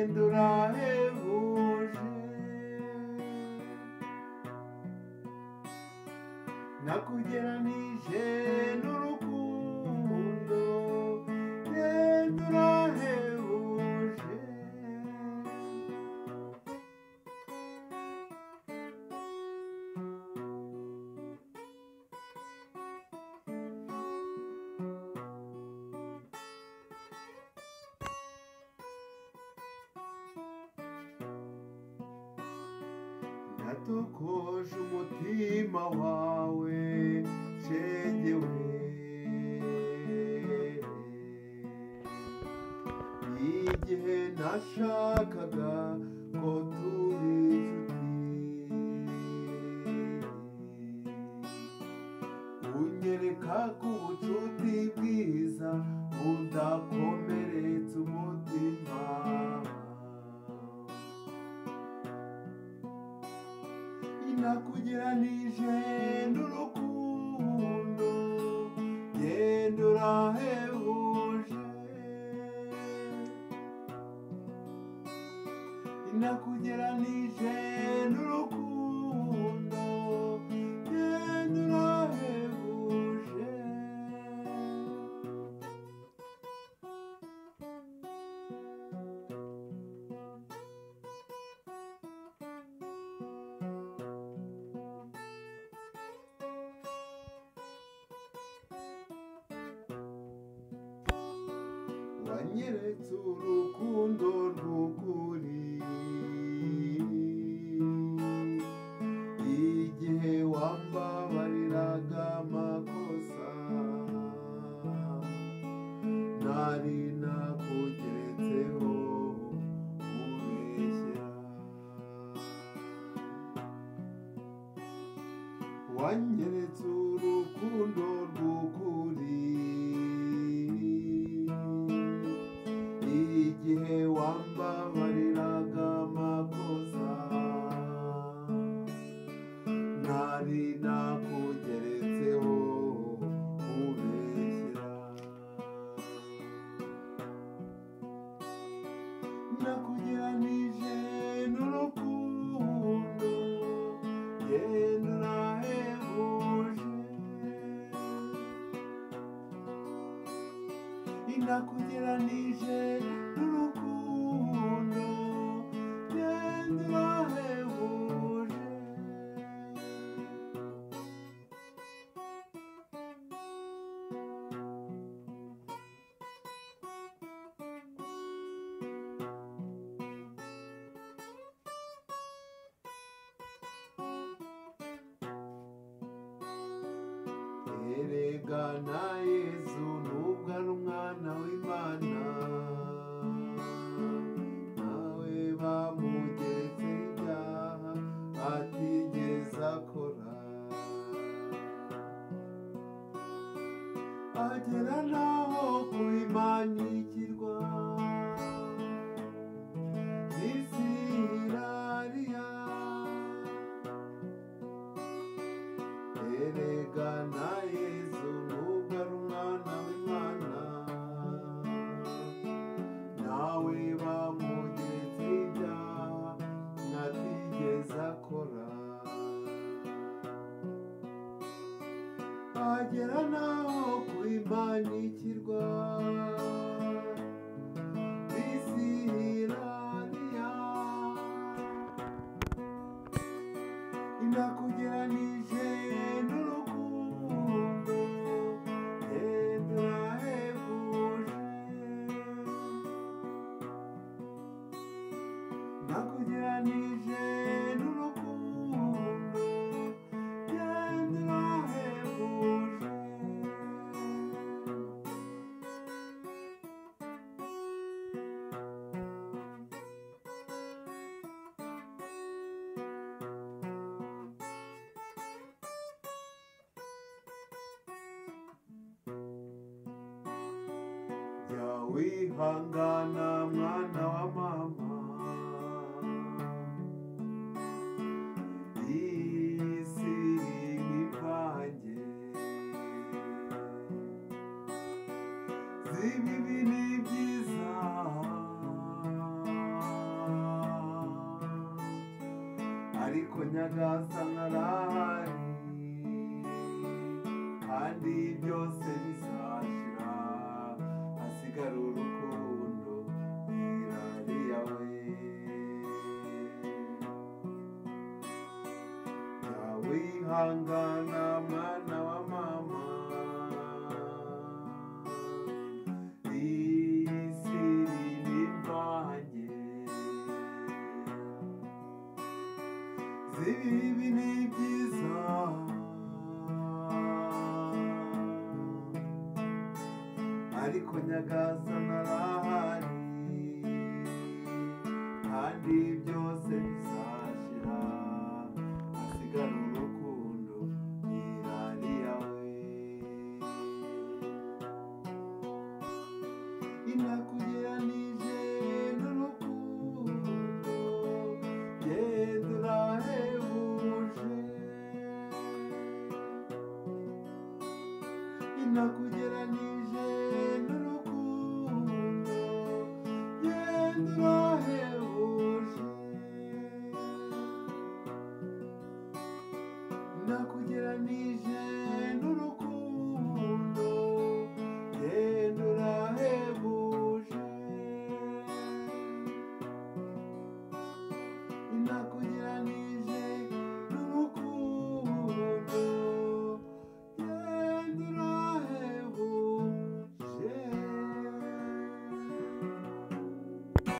genda urahebuje nakugeranije n'urukundo genda urahebuje natokoje umutima wawe cengewe igihe nashakaga ko turi inshuti unyereka ko ubucuti bwiza budakomeretsa umutima nakugeranije n'urukundo genda urahebuje nakugeranije n'urukundo genda urahebuje wanyeretse urukundo rw'ukuri igihe wambabariraga amakosa nari nakugeretseho ubeshyera wanyeretse urukundo rw'ukuri igihe wambabariraga amakosa nari nakugeretseho ubeshyera nakugeranije n'urukundo genda urahebuje nakugeranije n'urukundo genda urahebuje erega na Yesu nubwo ari umwana w'Imana nawe bamugeretse ibyaha atigeze akora agera naho kubimanikirwa n'isirariya erega na Yesu nubwo ari umwana w'Imana nawe bamugeretse ibyaha ntatigeze akora agera naho kubimanikirwa n'isirariya nakugeranije n'urukundo genda urahebuje nakugeranije n'urukundo genda urahebuje wihangana mwana wa mama isi nk'imvange z'ibibi n'ibyiza nyagasani arahari kandi byose bizashira hasigara urukundo irariya we wihangana mwana wa mama isi n'imvange z'ibibi n'ibyiza ariko nyagasani arahari kandi byose bizashira hasigara urukundo irariya we inakugeranije n'urukundo genda urahebuje inakugeranije n'urukundo genda urahebuje nakugeranije n'urukundo genda urahebuje nakugeranije